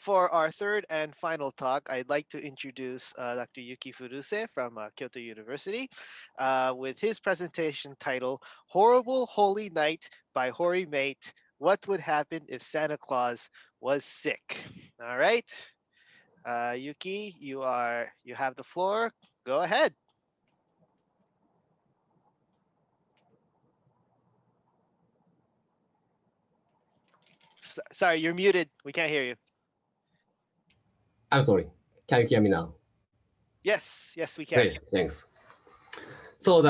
For our third and final talk, I'd like to introduce Dr. Yuki Furuse from Kyoto University with his presentation titled Horrible Holy Night by Hoary Mate. What would happen if Santa Claus was sick? All right. Yuki, you have the floor. Go ahead. Sorry, you're muted. We can't hear you. I'm sorry. Can you hear me now? Yes, we can. Hey, thanks. So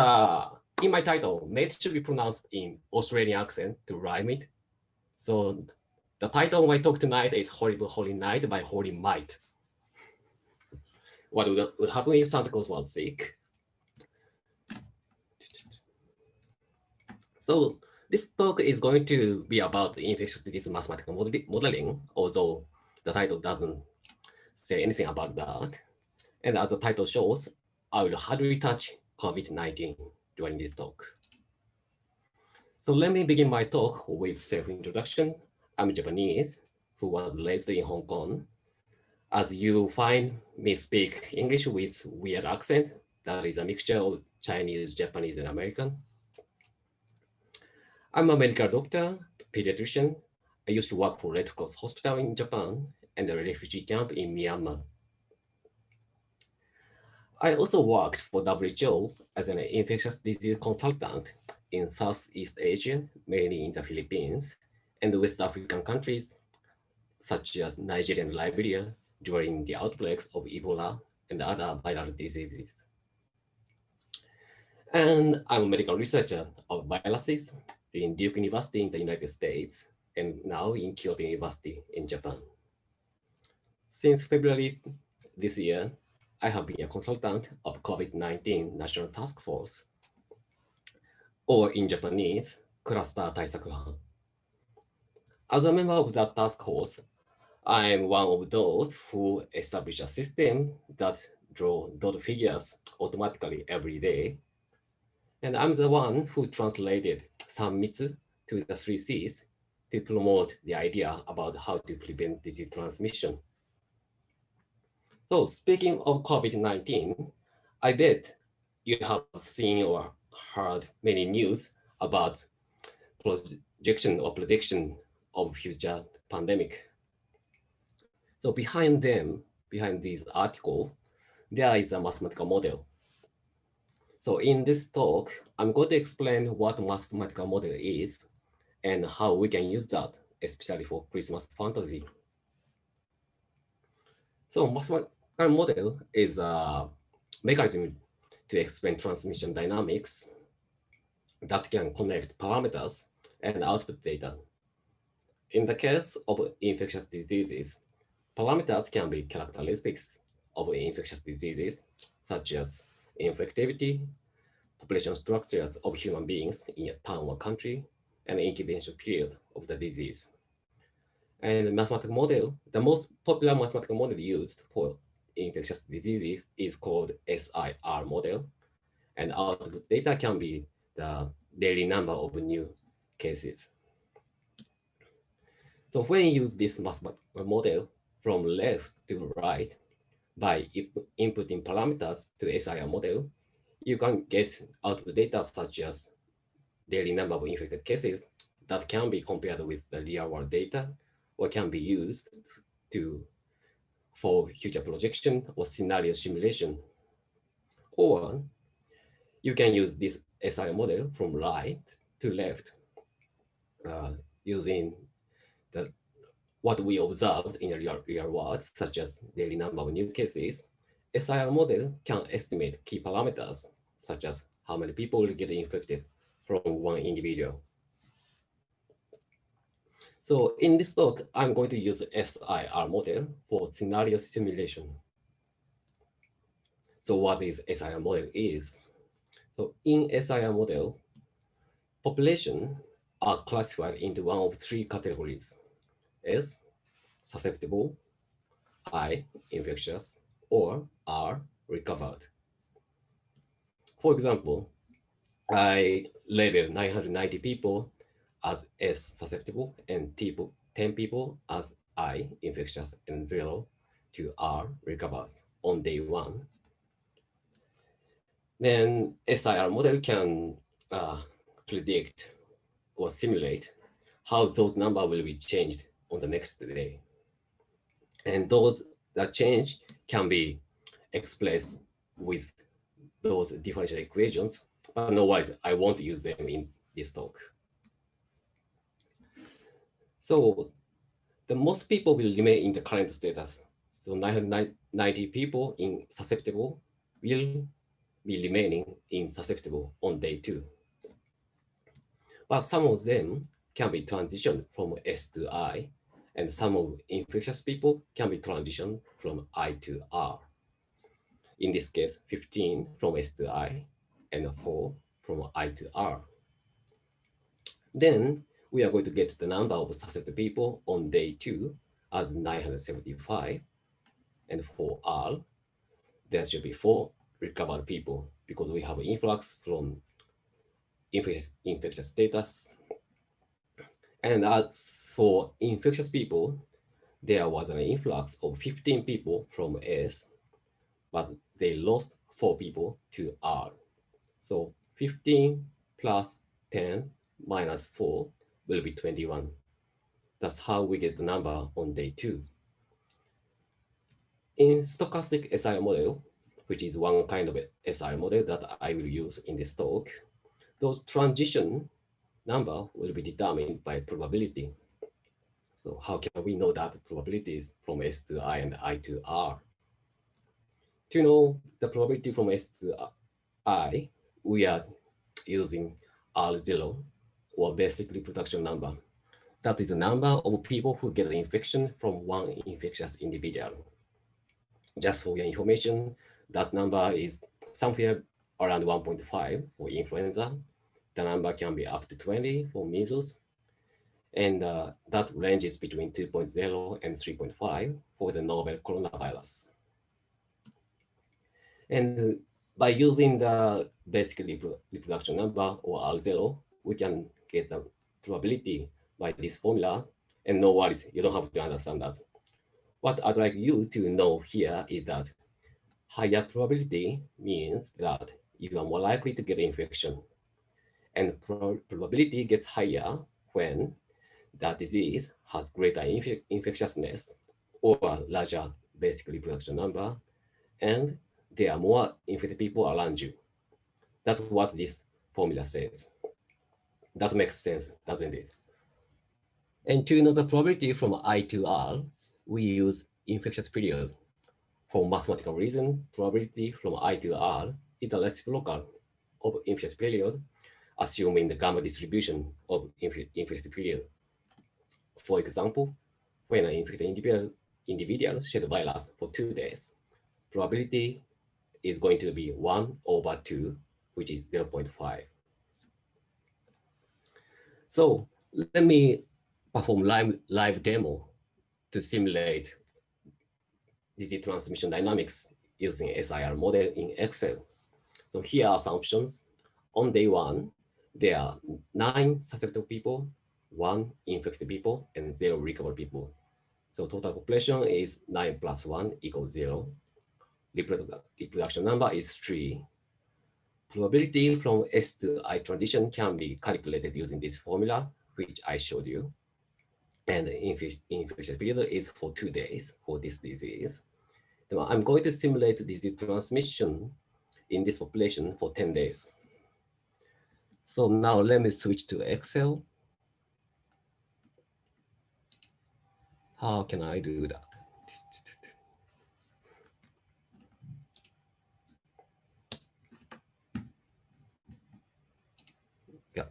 in my title, mate should be pronounced in Australian accent to rhyme it. So the title of my talk tonight is Horrible Holy Night by Hoary Mate. What would happen if Santa Claus was sick? So this talk is going to be about infectious disease mathematical modeling, although the title doesn't say anything about that. And as the title shows, I will hardly touch COVID-19 during this talk. So let me begin my talk with self-introduction. I'm Japanese, who was raised in Hong Kong. As you find me speak English with weird accent, that is a mixture of Chinese, Japanese, and American. I'm a medical doctor, pediatrician. I used to work for Red Cross Hospital in Japan and a refugee camp in Myanmar. I also worked for WHO as an infectious disease consultant in Southeast Asia, mainly in the Philippines, and West African countries such as Nigeria and Liberia during the outbreaks of Ebola and other viral diseases. And I'm a medical researcher of viruses in Duke University in the United States, and now in Kyoto University in Japan. Since February this year, I have been a consultant of COVID-19 National Task Force, or in Japanese, Cluster Taisaku. As a member of that task force, I am one of those who establish a system that draw dot figures automatically every day. And I'm the one who translated Sanmitsu to the 3Cs to promote the idea about how to prevent disease transmission. So speaking of COVID-19, I bet you have seen or heard many news about projection or prediction of future pandemic. So behind these articles, there is a mathematical model. So in this talk, I'm going to explain what mathematical model is and how we can use that, especially for Christmas fantasy. So mathematical model is a mechanism to explain transmission dynamics that can connect parameters and output data. In the case of infectious diseases, parameters can be characteristics of infectious diseases, such as infectivity, population structures of human beings in a town or country, and incubation period of the disease. And the mathematical model, the most popular mathematical model used for infectious diseases is called SIR model, and output data can be the daily number of new cases. So when you use this mathematical model from left to right by inputting parameters to SIR model, you can get output data such as daily number of infected cases that can be compared with the real world data or can be used for future projection or scenario simulation. Or you can use this SIR model from right to left using what we observed in the real world, such as daily number of new cases. SIR model can estimate key parameters, such as how many people will get infected from one individual. So in this talk, I'm going to use SIR model for scenario simulation. So what is SIR model is? So in SIR model, population are classified into one of three categories: S, susceptible; I, infectious; or R, recovered. For example, I label 990 people as S susceptible and 10 people as I, infectious, and 0 to R, recovered on day 1. Then SIR model can predict or simulate how those numbers will be changed on the next day. And those that change can be expressed with those differential equations, but no worries, I won't use them in this talk. So the most people will remain in the current status. So 990 people in susceptible will be remaining in susceptible on day 2. But some of them can be transitioned from S to I, and some of infectious people can be transitioned from I to R. In this case, 15 from S to I, and 4 from I to R. Then we are going to get the number of susceptible people on day 2 as 975, and for R, there should be 4 recovered people because we have influx from infectious status. And as for infectious people, there was an influx of 15 people from S, but they lost 4 people to R. So 15 plus 10 minus 4 will be 21. That's how we get the number on day 2. In stochastic SI model, which is one kind of SI model that I will use in this talk, those transition number will be determined by probability. So how can we know that probabilities from S to I and I to R? To know the probability from S to I, we are using R0, or basic reproduction number. That is the number of people who get the infection from one infectious individual. Just for your information, that number is somewhere around 1.5 for influenza. The number can be up to 20 for measles. And that ranges between 2.0 and 3.5 for the novel coronavirus. And by using the basic reproduction number or R0, we can get the probability by this formula. And no worries, you don't have to understand that. What I'd like you to know here is that higher probability means that you are more likely to get infection. And probability gets higher when the disease has greater infectiousness or larger basic reproduction number, and there are more infected people around you. That's what this formula says. That makes sense, doesn't it? And to know the probability from I to R, we use infectious period. For mathematical reason, probability from I to R is the reciprocal of infectious period, assuming the gamma distribution of infectious period. For example, when an infected individual shed virus for 2 days, probability is going to be 1 over 2, which is 0.5. So let me perform live demo to simulate disease transmission dynamics using SIR model in Excel. So here are assumptions. On day 1, there are 9 susceptible people, 1 infected people, and 0 recovered people. So total population is 9 plus 1 equals 0. Reproduction number is 3. Probability from S to I transition can be calculated using this formula, which I showed you. And the infection period is for 2 days for this disease. So I'm going to simulate disease transmission in this population for 10 days. So now let me switch to Excel. How can I do that? Yeah,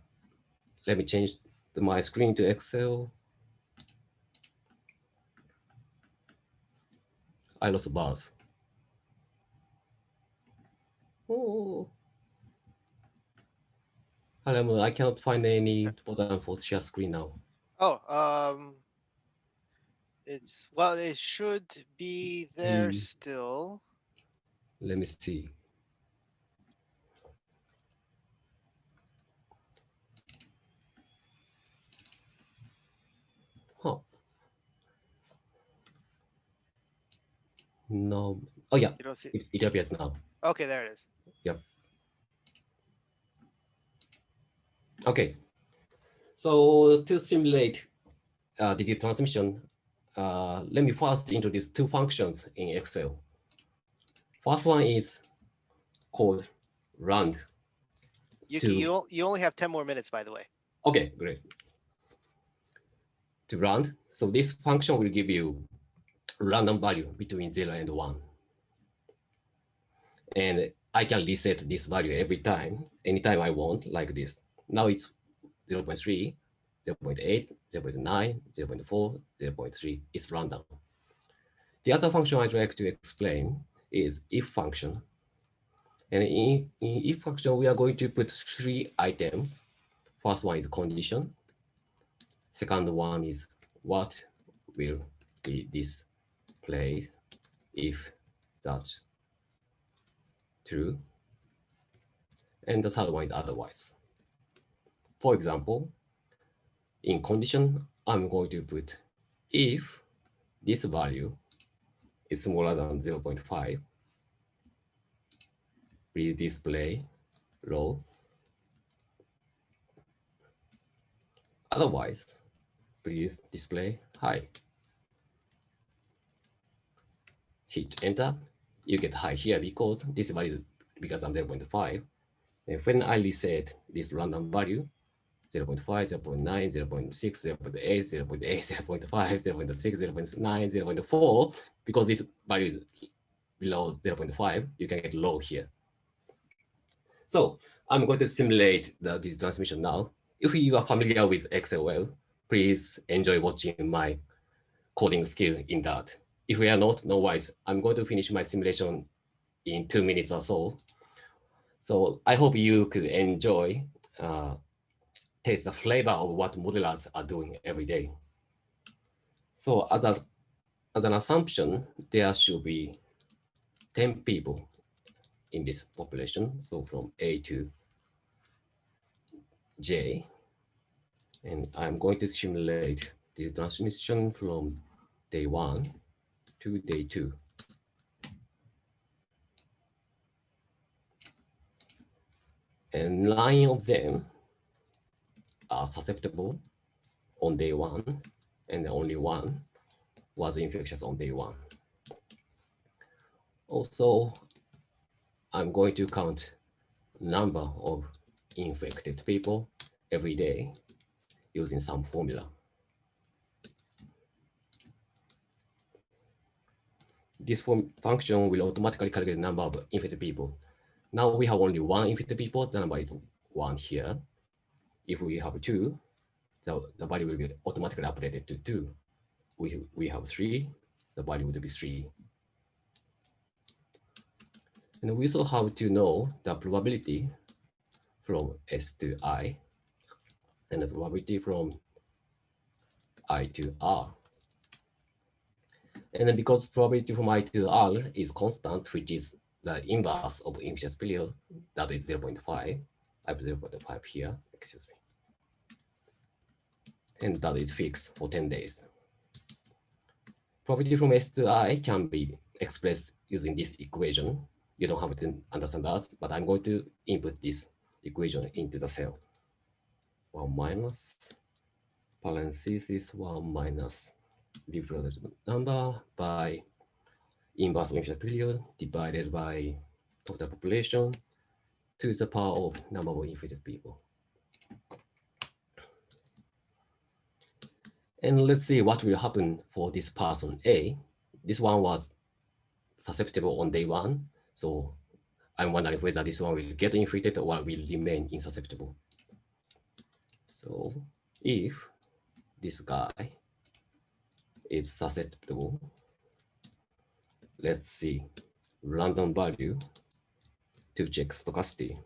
let me change my screen to Excel. I lost bars. Oh, I cannot find any button for share screen now. Oh, it should be there still. Let me see. Huh. No. Oh yeah, You don't see. it appears now. Okay, there it is. Yep. Okay. So to simulate digital transmission, let me first introduce two functions in Excel. First one is called round Yuki, to, you only have 10 more minutes, by the way. okay, great. To round. So this function will give you random value between 0 and 1. And I can reset this value every time, anytime I want, like this. Now it's 0 0.3, 0 0.8, 0 0.9, 0 0.4, 0 0.3. It's random. The other function I'd like to explain is if function. And in if function, we are going to put three items. First one is condition. Second one is what will be displayed if that's true. And the third one is otherwise. For example, in condition, I'm going to put if this value is smaller than 0.5, please display low. Otherwise, please display high. Hit enter. You get high here because this value is bigger than 0.5. And when I reset this random value, 0.5, 0.9, 0.6, 0.8, 0.8, 0.5, 0.6, 0.9, 0.4, because this value is below 0.5, you can get low here. So I'm going to simulate this transmission now. If you are familiar with Excel well, please enjoy watching my coding skill in that. If we are not, no worries. I'm going to finish my simulation in 2 minutes or so. So I hope you could enjoy, taste the flavor of what modelers are doing every day. So as an assumption, there should be 10 people in this population. So from A to J. And I'm going to simulate this transmission from day 1 to day 2. And 9 of them are susceptible on day 1, and only 1 was infectious on day 1. Also, I'm going to count number of infected people every day using some formula. This function will automatically calculate the number of infected people. Now we have only 1 infected people, the number is 1 here. If we have 2, the value will be automatically updated to 2. We have 3, the value would be 3. And we also have to know the probability from S to I and the probability from I to R. And then because probability from I to R is constant, which is the inverse of infectious period, that is 0.5. I have 0.5 here, excuse me. And that is fixed for 10 days. Probability from S to I can be expressed using this equation. You don't have to understand that, but I'm going to input this equation into the cell. 1 minus parenthesis 1 minus reproductive number by inverse of infectious period divided by total population to the power of number of infected people. And let's see what will happen for this person A. This one was susceptible on day 1, so I'm wondering whether this one will get infected or will remain insusceptible. So if this guy is susceptible, let's see random value to check stochasticity.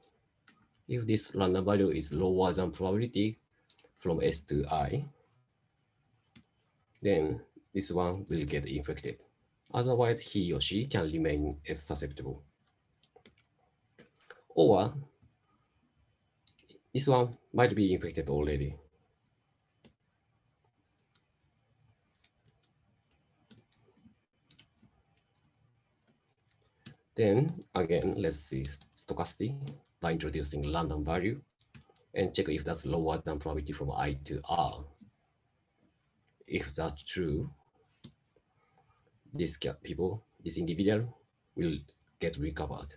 If this random value is lower than probability from S to I, then this one will get infected. Otherwise, he or she can remain as susceptible. Or this one might be infected already. Then again, let's see stochastic by introducing random value and check if that's lower than probability from I to R. If that's true, this individual will get recovered.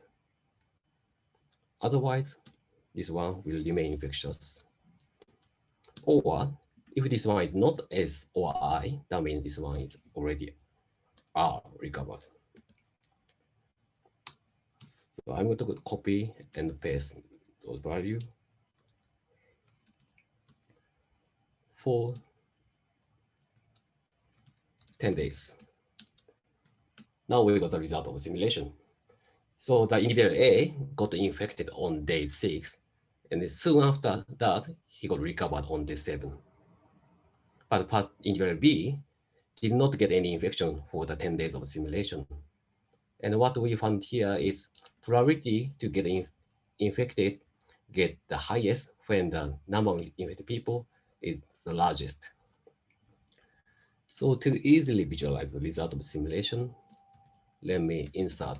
Otherwise, this one will remain infectious. Or if this one is not S or I, that means this one is already R recovered. So I'm going to copy and paste those value for 10 days. Now we got the result of the simulation. So the individual A got infected on day 6, and soon after that, he got recovered on day 7. But individual B did not get any infection for the 10 days of simulation. And what we found here is probability to get infected get the highest when the number of infected people is the largest. So to easily visualize the result of simulation, let me insert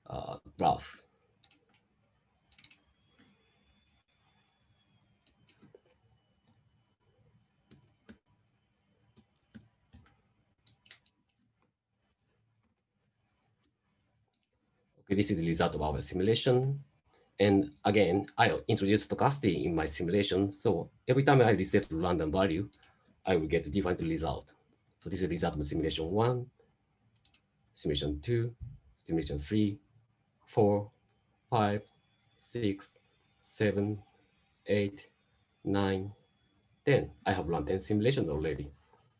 a graph. Okay, this is the result of our simulation. And again, I introduced stochastic in my simulation. So every time I reset random value, I will get a different result. So this is the result of simulation 1, simulation 2, simulation 3, 4, 5, 6, 7, 8, 9, 10. I have run 10 simulations already.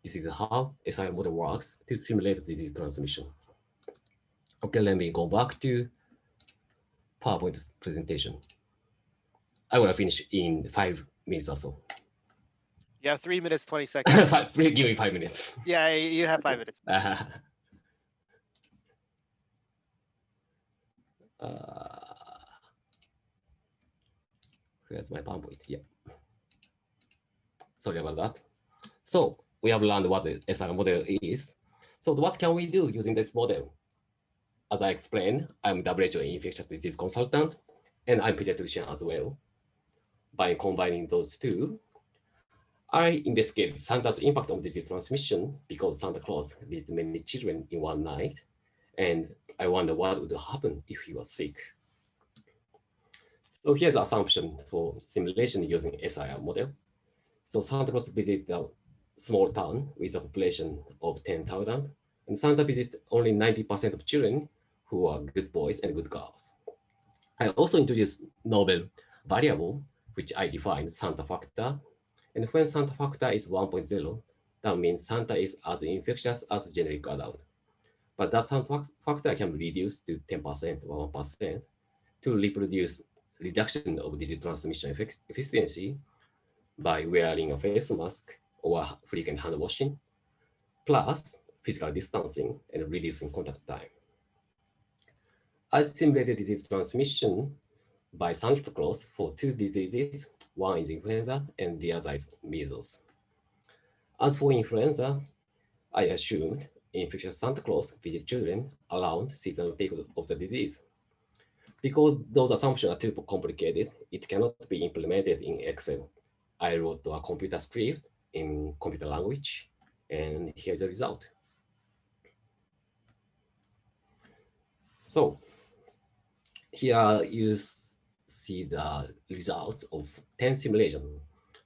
This is how SI model works to simulate disease transmission. Okay, let me go back to PowerPoint presentation. I will finish in 5 minutes or so. You have 3 minutes, 20 seconds. Give me 5 minutes. Yeah, you have 5 minutes. Where's my PowerPoint? Yeah. Sorry about that. So we have learned what the SR model is. So what can we do using this model? As I explained, I'm WHO infectious disease consultant, and I'm pediatrician as well. By combining those two, I investigated Santa's impact on disease transmission because Santa Claus visited many children in one night, and I wonder what would happen if he was sick. So here's the assumption for simulation using SIR model. So Santa Claus visited a small town with a population of 10,000, and Santa visited only 90% of children who are good boys and good girls. I also introduced novel variable, which I defined Santa factor. And when Santa factor is 1.0, that means Santa is as infectious as generic adult. But that Santa factor can be reduced to 10% or 1% to reproduce reduction of disease transmission efficiency by wearing a face mask or frequent hand washing, plus physical distancing and reducing contact time. I simulated disease transmission by Santa Claus for 2 diseases. One is influenza and the other is measles. As for influenza, I assumed infectious Santa Claus visit children around seasonal peak of the disease. Because those assumptions are too complicated, it cannot be implemented in Excel. I wrote a computer script in computer language, and here's the result. So here you see the results of 10 simulations.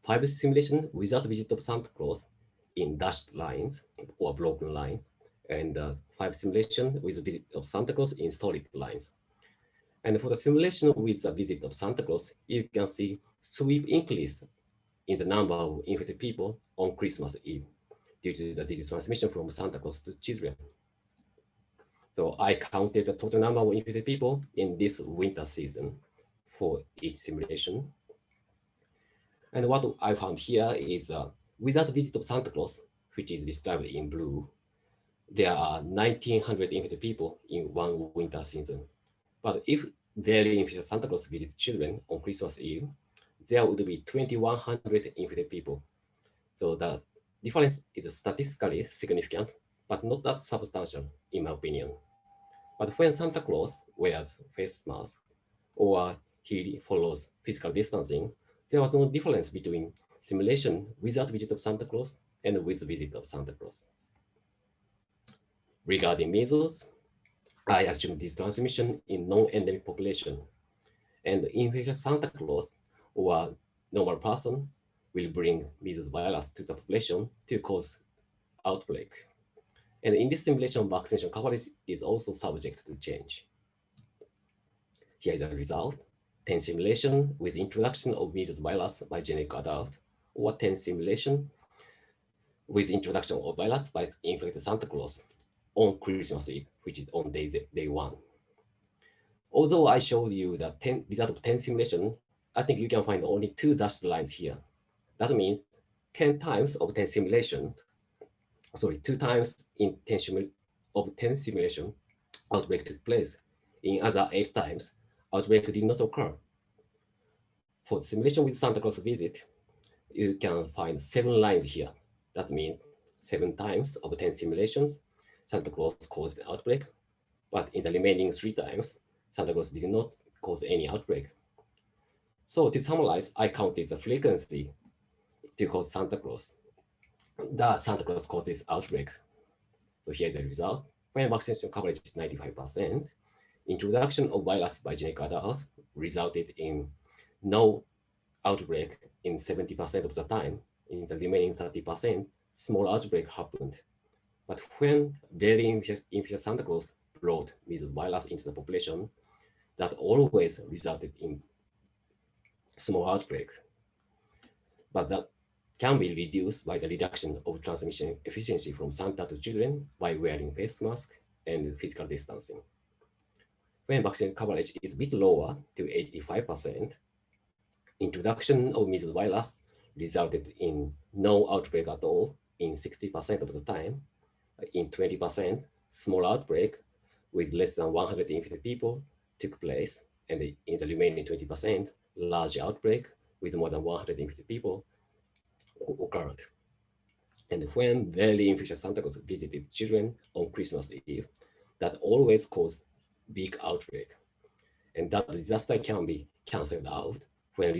5 simulations without visit of Santa Claus in dashed lines or broken lines, and 5 simulations with a visit of Santa Claus in solid lines. And for the simulation with the visit of Santa Claus, you can see sweep increase in the number of infected people on Christmas Eve due to the disease transmission from Santa Claus to children. So I counted the total number of infected people in this winter season for each simulation. And what I found here is without visit of Santa Claus, which is described in blue, there are 1,900 infected people in one winter season. But if daily infected Santa Claus visit children on Christmas Eve, there would be 2,100 infected people. So the difference is statistically significant, but not that substantial, in my opinion. But when Santa Claus wears face mask or he follows physical distancing, there was no difference between simulation without visit of Santa Claus and with visit of Santa Claus. Regarding measles, I assume this transmission in non-endemic population, and infectious Santa Claus or normal person will bring measles virus to the population to cause outbreak. And in this simulation, vaccination coverage is also subject to change. Here is a result: 10 simulation with introduction of measles virus by genetic adult, or 10 simulation with introduction of virus by infected Santa Claus on Christmas Eve, which is on day one. Although I showed you the result of 10 simulation, I think you can find only 2 dashed lines here. That means 10 times of 10 simulation, 2 times in 10 simulation, outbreak took place. In other 8 times, outbreak did not occur. For the simulation with Santa Claus visit, you can find 7 lines here. That means 7 times of 10 simulations, Santa Claus caused an outbreak, but in the remaining 3 times, Santa Claus did not cause any outbreak. So to summarize, I counted the frequency to cause Santa Claus. The Santa Claus causes outbreak. So here's the result. When vaccination coverage is 95%, introduction of virus by genetic adult resulted in no outbreak in 70% of the time. In the remaining 30%, small outbreak happened. But when very infectious Santa Claus brought measles virus into the population, that always resulted in small outbreak. But that can be reduced by the reduction of transmission efficiency from Santa to children by wearing face mask and physical distancing. When vaccine coverage is a bit lower to 85%, introduction of measles virus resulted in no outbreak at all in 60% of the time. In 20%, small outbreak with less than 150 people took place, and in the remaining 20%, large outbreak with more than 150 people occurred. And when very infectious Santa Claus visited children on Christmas Eve, that always caused big outbreak. And that disaster can be canceled out when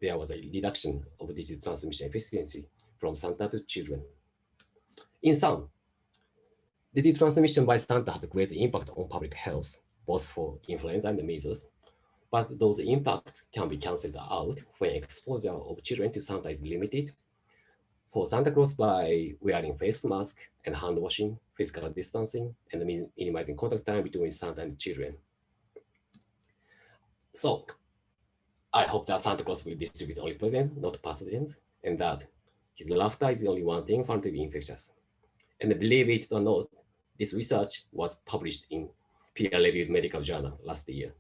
there was a reduction of disease transmission efficiency from Santa to children. In sum, disease transmission by Santa has a great impact on public health, both for influenza and measles, but those impacts can be canceled out when exposure of children to Santa is limited. For Santa Claus, by wearing face mask and hand washing, physical distancing, and minimizing contact time between Santa and children. So I hope that Santa Claus will distribute only presents, not pathogens, and that his laughter is the only one thing found to be infectious. And believe it or not, this research was published in peer-reviewed medical journal last year.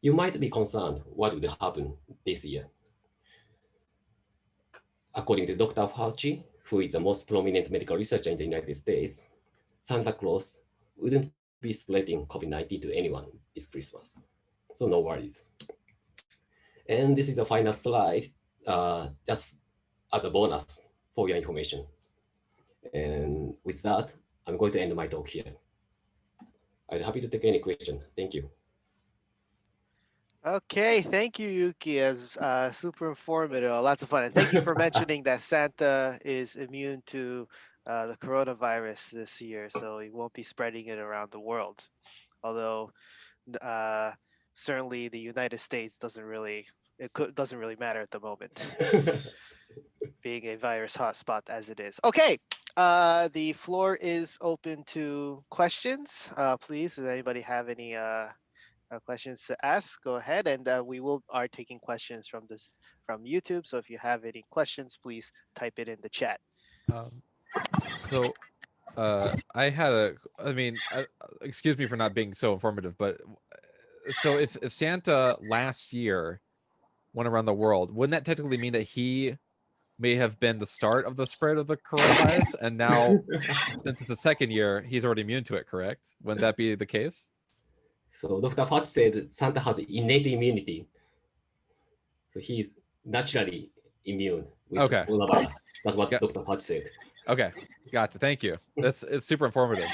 You might be concerned what would happen this year. According to Dr. Fauci, who is the most prominent medical researcher in the United States, Santa Claus wouldn't be spreading COVID-19 to anyone this Christmas. So no worries. And this is the final slide, just as a bonus for your information. And with that, I'm going to end my talk here. I'd be happy to take any question. Thank you. Okay, thank you, Yuki. As super informative, lots of fun. And thank you for mentioning that Santa is immune to the coronavirus this year, so he won't be spreading it around the world. Although certainly the United States doesn't really matter at the moment, being a virus hotspot as it is. Okay, the floor is open to questions. Please, does anybody have any questions to ask? Go ahead, and we are taking questions from YouTube. So if you have any questions, please type it in the chat. So I had a, I mean, excuse me for not being so informative, but so if Santa last year went around the world, wouldn't that technically mean that he may have been the start of the spread of the coronavirus, and now since it's the second year, he's already immune to it, correct? Wouldn't that be the case? So Dr. Fauci said Santa has innate immunity. So he's naturally immune with coronavirus. That's what Dr. Fauci said. Okay, gotcha. Thank you. It's super informative.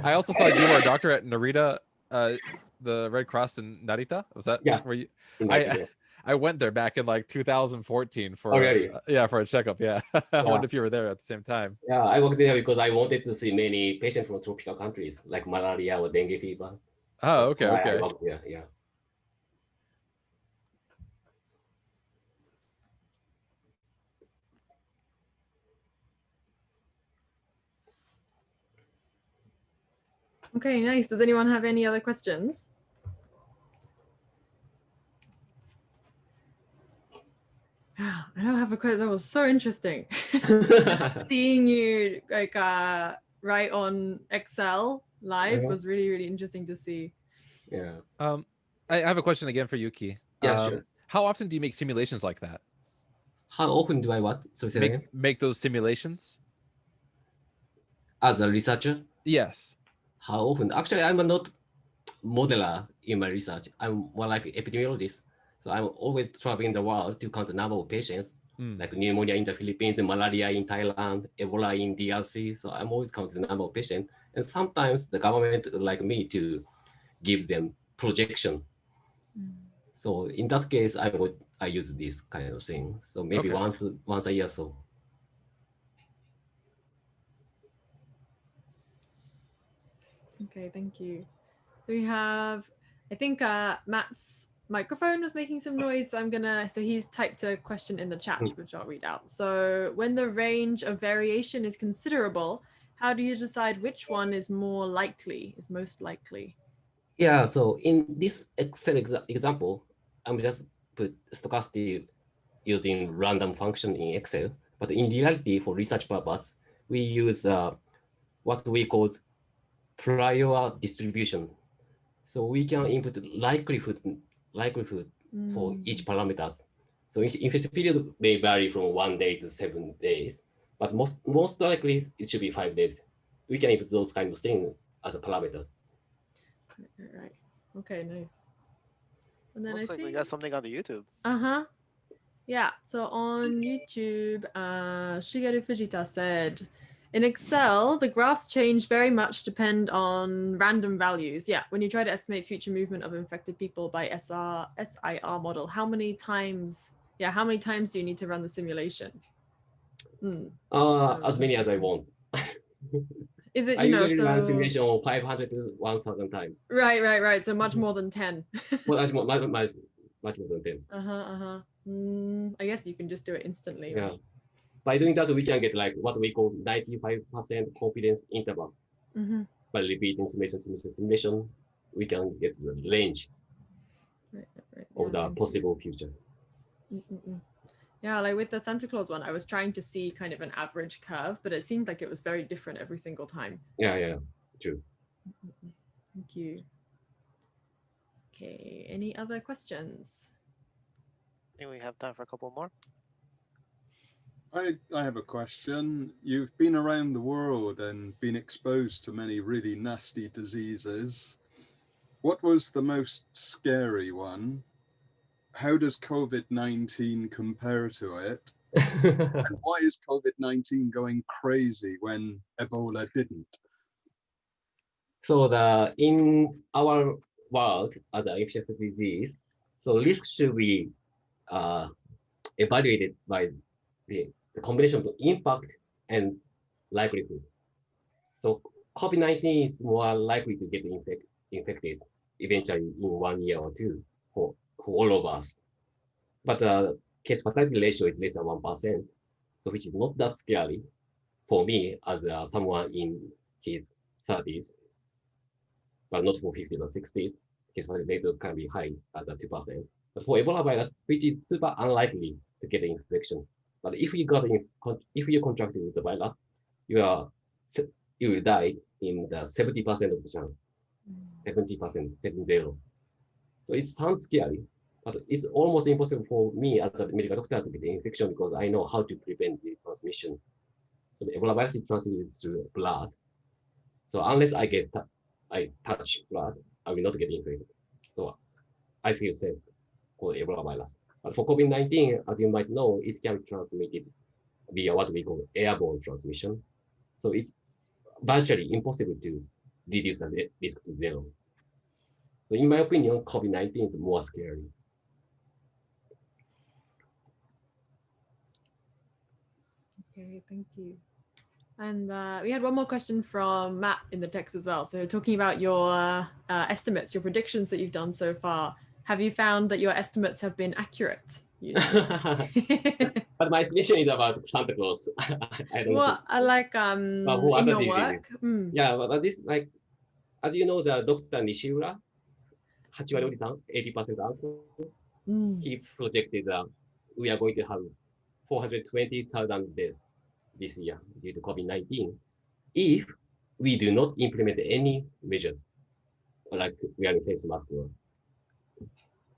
I also saw you were a doctor at Narita, the Red Cross in Narita. Was that Yeah, where you? in I 19, I went there back in like 2014 oh, for really? for a checkup. Yeah, I Yeah. wonder if you were there at the same time. Yeah, I worked there because I wanted to see many patients from tropical countries like malaria or dengue fever. Oh, That's okay, why I okay. worked there. Yeah. Okay, nice. Does anyone have any other questions? I don't have a question. That was so interesting. Seeing you like write on Excel live was really, really interesting to see. Yeah. I have a question again for Yuki. Yeah, sure. How often do you make simulations like that? How often do I what? So say again? Make those simulations? As a researcher, Yes. how often? Actually, I'm not modeler in my research. I'm more like epidemiologist. So I'm always traveling the world to count the number of patients, like pneumonia in the Philippines, malaria in Thailand, Ebola in DRC. So I'm always counting the number of patients. And sometimes the government would like me to give them projection. So in that case, I use this kind of thing. So maybe once a year. So okay, thank you. So we have, I think Matt's microphone was making some noise. So so he's typed a question in the chat, which I'll read out. So when the range of variation is considerable, how do you decide which one is most likely? yeah, so in this Excel example, I'm just put stochastic using random function in Excel. But in reality, for research purpose, we use what we call prior distribution. So we can input likelihood for each parameters. So infection period may vary from 1 day to 7 days, but most likely it should be 5 days. We can input those kind of things as a parameter. Right. Okay, nice. And then Looks like we got something on the YouTube. Yeah, so on YouTube, Shigeru Fujita said, in Excel, the graphs change very much depend on random values. Yeah, when you try to estimate future movement of infected people by SIR model, how many times do you need to run the simulation? As many as I want. Is it, I usually run simulation 500 to 1,000 times. Right. So much more than 10. Much more than 10. I guess you can just do it instantly. Yeah. Right? By doing that, we can get like what we call 95% confidence interval. By repeating simulation, we can get the range of the possible future. Yeah, like with the Santa Claus one, I was trying to see kind of an average curve, but it seemed like it was very different every single time. Yeah, true. Thank you. Okay, any other questions? I think we have time for a couple more. I have a question. You've been around the world and been exposed to many really nasty diseases. What was the most scary one? How does COVID-19 compare to it? And why is COVID-19 going crazy when Ebola didn't? So in our world as an infectious disease, so risk should be evaluated by the combination of impact and likelihood. So COVID-19 is more likely to get infected eventually in 1 year or two for all of us. But the case fatality ratio is less than 1%, so which is not that scary for me as someone in his 30s, but not for 50s or 60s. Case fatality rate can be high at 2%. But for Ebola virus, which is super unlikely to get infection, but if you contracted with the virus, you will die in the 70% of the chance. 70%, 70. So it sounds scary, but it's almost impossible for me as a medical doctor to get the infection because I know how to prevent the transmission. So the Ebola virus is transmitted through blood. So unless I touch blood, I will not get infected. So I feel safe for Ebola virus. But for COVID-19, as you might know, it can be transmitted via what we call airborne transmission. So it's virtually impossible to reduce the risk to zero. So in my opinion, COVID-19 is more scary. Okay, thank you. And we had one more question from Matt in the text as well. So talking about your estimates, your predictions that you've done so far, have you found that your estimates have been accurate? But my estimation is about Santa Claus. I don't Well, think. like who in other your diseases? work? Yeah, but this like, as you know, the Dr. Nishiura, 8割おじさん, 80% uncle, he projected that we are going to have 420,000 deaths this year due to COVID-19 if we do not implement any measures like wearing face mask or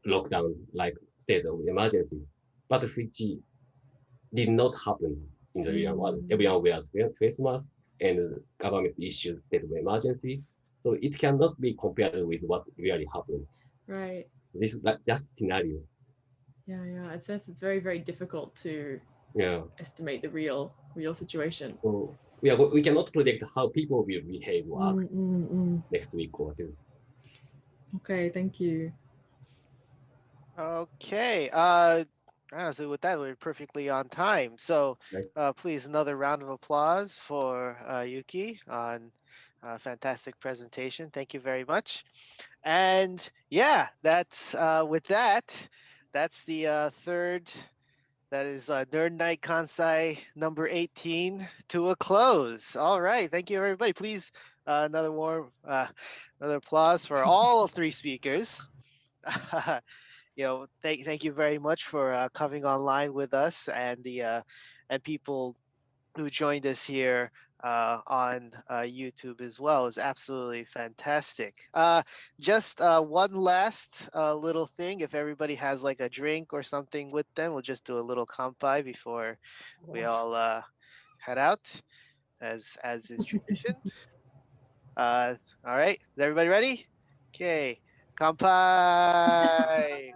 lockdown, like state of emergency, but which did not happen in the real world. Everyone wears face mask and government issues state of emergency. So it cannot be compared with what really happened. Right. This is like just scenario. Yeah, yeah. It says it's very, very difficult to estimate the real situation. So we cannot predict how people will behave or act next week or two. Okay, thank you. Okay. Honestly, with that, we're perfectly on time. So, please, another round of applause for Yuki on a fantastic presentation. Thank you very much. And yeah, that's with that. That's the third. That is Nerd Nite Kansai number 18 to a close. All right. Thank you, everybody. Please, another warm, another applause for all three speakers. Thank you very much for coming online with us and the and people who joined us here on YouTube as well. Is absolutely fantastic. Just one last little thing. If everybody has like a drink or something with them, we'll just do a little kanpai before we all head out, as is tradition. All right, is everybody ready? Okay, kanpai.